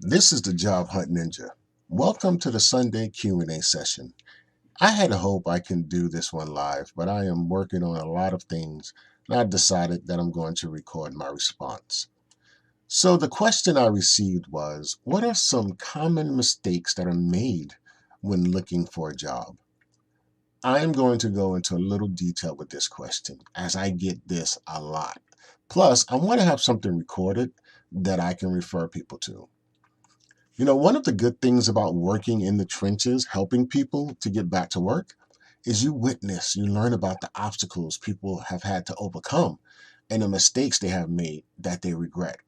This is the Job Hunt Ninja. Welcome to the Sunday Q&A session. I had a hope I can do this one live, but I am working on a lot of things and I decided that I'm going to record my response. So the question I received was, what are some common mistakes that are made when looking for a job? I am going to go into a little detail with this question as I get this a lot. Plus, I want to have something recorded that I can refer people to. One of the good things about working in the trenches, helping people to get back to work, is you learn about the obstacles people have had to overcome and the mistakes they have made that they regret.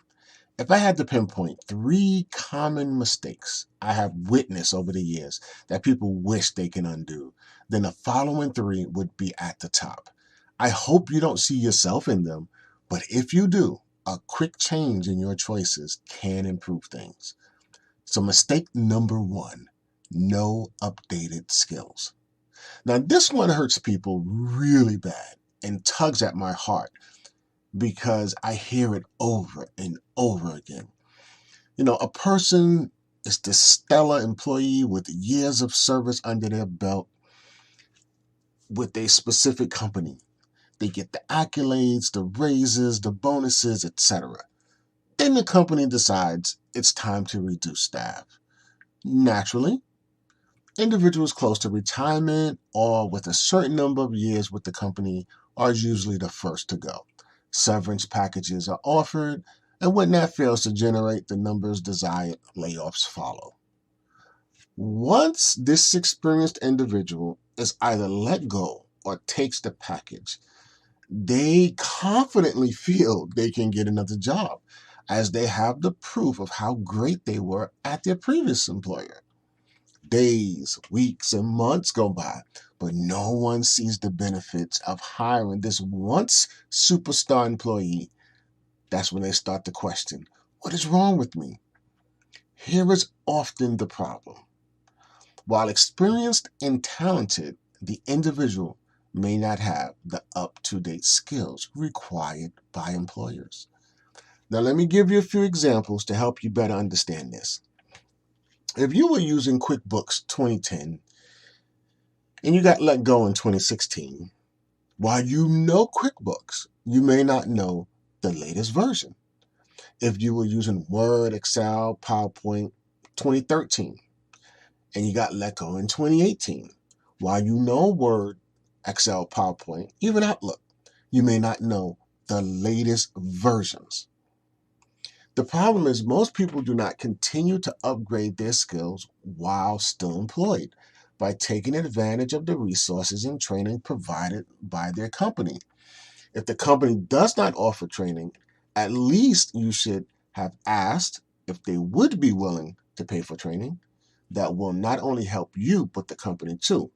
If I had to pinpoint three common mistakes I have witnessed over the years that people wish they can undo, then the following three would be at the top. I hope you don't see yourself in them, but if you do, a quick change in your choices can improve things. So mistake number one, no updated skills. Now this one hurts people really bad and tugs at my heart because I hear it over and over again. A person is this stellar employee with years of service under their belt with a specific company. They get the accolades, the raises, the bonuses, etc. Then the company decides it's time to reduce staff. Naturally, individuals close to retirement or with a certain number of years with the company are usually the first to go. Severance packages are offered, and when that fails to generate the numbers desired, layoffs follow. Once this experienced individual is either let go or takes the package, they confidently feel they can get another job as they have the proof of how great they were at their previous employer. Days, weeks, and months go by, but no one sees the benefits of hiring this once superstar employee. That's when they start to question, what is wrong with me? Here is often the problem. While experienced and talented, the individual may not have the up-to-date skills required by employers. Now, let me give you a few examples to help you better understand this. If you were using QuickBooks 2010 and you got let go in 2016, while you know QuickBooks, you may not know the latest version. If you were using Word, Excel, PowerPoint 2013, and you got let go in 2018, while you know Word, Excel, PowerPoint, even Outlook, you may not know the latest versions. The problem is most people do not continue to upgrade their skills while still employed by taking advantage of the resources and training provided by their company. If the company does not offer training, at least you should have asked if they would be willing to pay for training. That will not only help you, but the company too.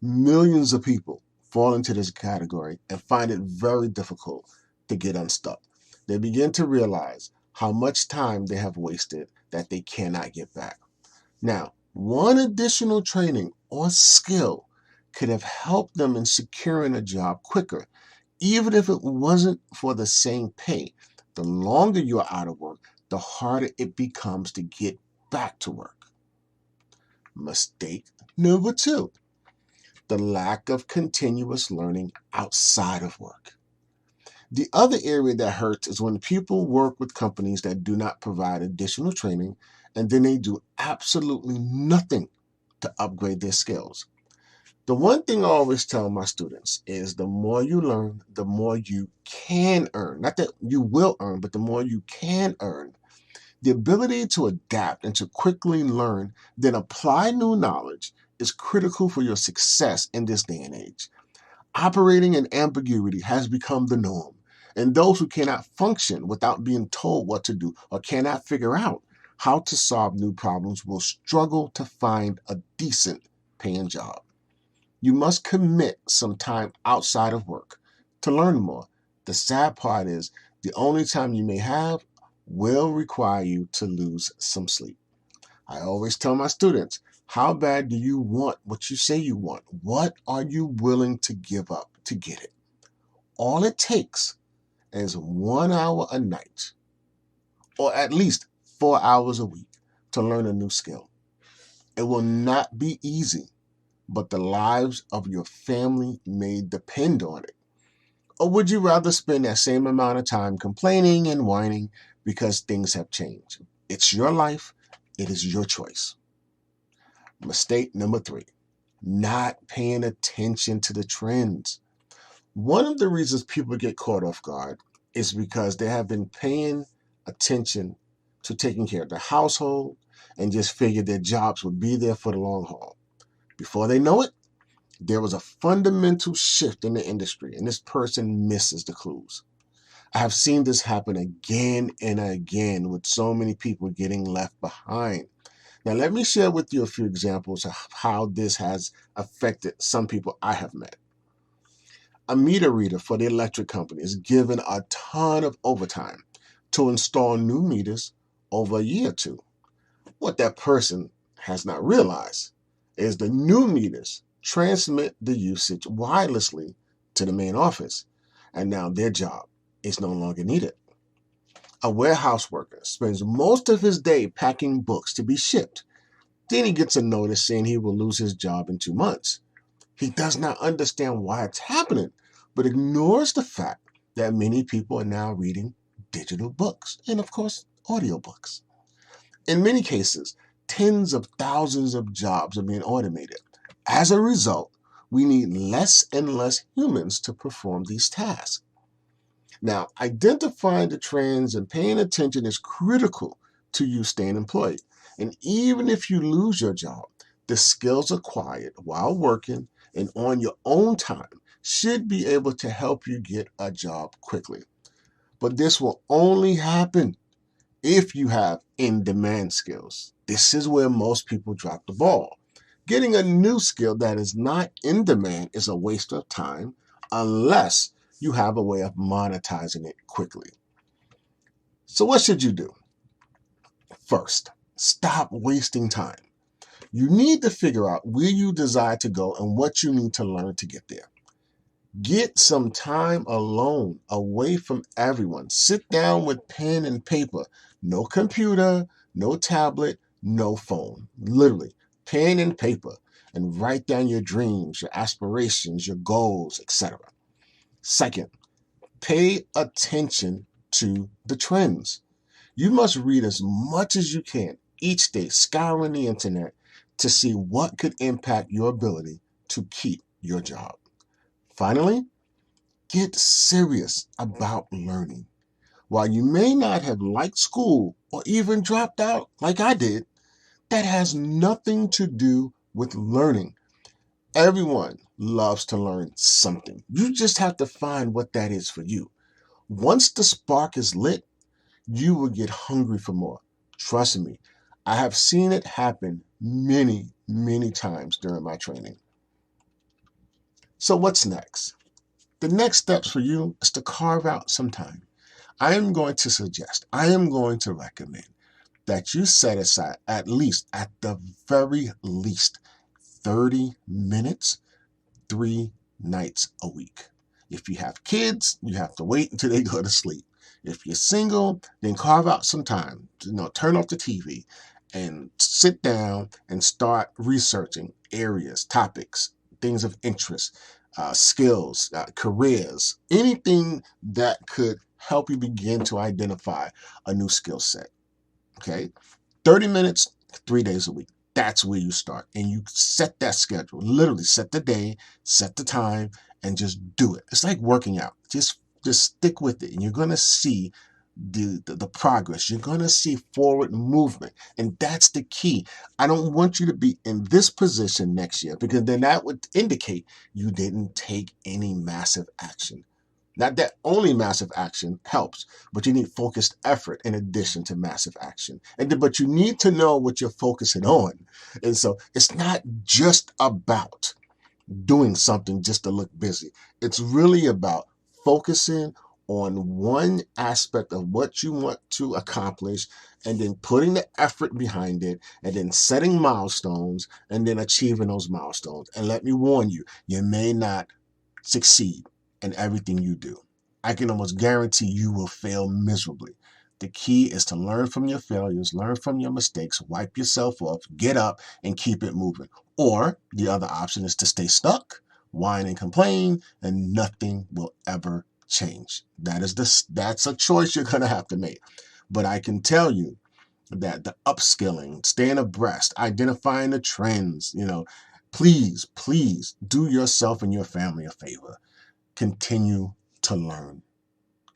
Millions of people fall into this category and find it very difficult to get unstuck. They begin to realize how much time they have wasted that they cannot get back. Now, one additional training or skill could have helped them in securing a job quicker, even if it wasn't for the same pay. The longer you are out of work, the harder it becomes to get back to work. Mistake number two, the lack of continuous learning outside of work. The other area that hurts is when people work with companies that do not provide additional training and then they do absolutely nothing to upgrade their skills. The one thing I always tell my students is the more you learn, the more you can earn. Not that you will earn, but the more you can earn. The ability to adapt and to quickly learn, then apply new knowledge is critical for your success in this day and age. Operating in ambiguity has become the norm, and those who cannot function without being told what to do or cannot figure out how to solve new problems will struggle to find a decent paying job. You must commit some time outside of work to learn more. The sad part is the only time you may have will require you to lose some sleep. I always tell my students, how bad do you want what you say you want? What are you willing to give up to get it? All it takes is 1 hour a night, or at least 4 hours a week, to learn a new skill. It will not be easy, but the lives of your family may depend on it. Or would you rather spend that same amount of time complaining and whining because things have changed? It's your life. It is your choice. Mistake number 3, not paying attention to the trends. One of the reasons people get caught off guard is because they have been paying attention to taking care of the household and just figured their jobs would be there for the long haul. Before they know it, there was a fundamental shift in the industry, and this person misses the clues. I have seen this happen again and again with so many people getting left behind. Now, let me share with you a few examples of how this has affected some people I have met. A meter reader for the electric company is given a ton of overtime to install new meters over a year or two. What that person has not realized is the new meters transmit the usage wirelessly to the main office, and now their job is no longer needed. A warehouse worker spends most of his day packing books to be shipped. Then he gets a notice saying he will lose his job in 2 months. He does not understand why it's happening, but ignores the fact that many people are now reading digital books and, of course, audiobooks. In many cases, tens of thousands of jobs are being automated. As a result, we need less and less humans to perform these tasks. Now, identifying the trends and paying attention is critical to you staying employed. And even if you lose your job, the skills acquired while working and on your own time should be able to help you get a job quickly. But this will only happen if you have in-demand skills. This is where most people drop the ball. Getting a new skill that is not in demand is a waste of time unless you have a way of monetizing it quickly. So what should you do? First, stop wasting time. You need to figure out where you desire to go and what you need to learn to get there. Get some time alone, away from everyone. Sit down with pen and paper. No computer, no tablet, no phone. Literally, pen and paper. And write down your dreams, your aspirations, your goals, etc. Second, pay attention to the trends. You must read as much as you can each day, scouring the internet to see what could impact your ability to keep your job. Finally, get serious about learning. While you may not have liked school or even dropped out like I did, that has nothing to do with learning. Everyone loves to learn something. You just have to find what that is for you. Once the spark is lit, you will get hungry for more. Trust me, I have seen it happen many, many times during my training. So what's next? The next steps for you is to carve out some time. I am going to recommend that you set aside at the very least, 30 minutes, 3 nights a week. If you have kids, you have to wait until they go to sleep. If you're single, then carve out some time. Turn off the TV and sit down and start researching areas, topics, things of interest, skills, careers, anything that could help you begin to identify a new skill set. Okay? 30 minutes, 3 days a week. That's where you start. And you set that schedule. Literally set the day, set the time, and just do it. It's like working out. Just stick with it. And you're going to see the progress. You're going to see forward movement. And that's the key. I don't want you to be in this position next year, because then that would indicate you didn't take any massive action. Not that only massive action helps, but you need focused effort in addition to massive action. But you need to know what you're focusing on. And so it's not just about doing something just to look busy. It's really about focusing on one aspect of what you want to accomplish, and then putting the effort behind it, and then setting milestones, and then achieving those milestones. And let me warn you, you may not succeed in everything you do. I can almost guarantee you will fail miserably. The key is to learn from your failures, learn from your mistakes, wipe yourself off, get up, and keep it moving. Or the other option is to stay stuck, whine and complain, and nothing will ever change. That's a choice you're going to have to make. But I can tell you that the upskilling, staying abreast, identifying the trends, please do yourself and your family a favor. Continue to learn.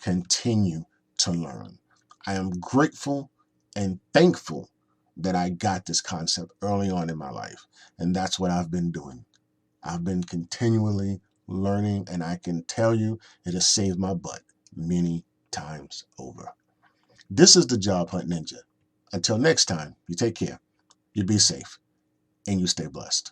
Continue to learn. I am grateful and thankful that I got this concept early on in my life. And that's what I've been doing. I've been continually learning, and I can tell you it has saved my butt many times over. This is the Job Hunt Ninja. Until next time, you take care, you be safe, and you stay blessed.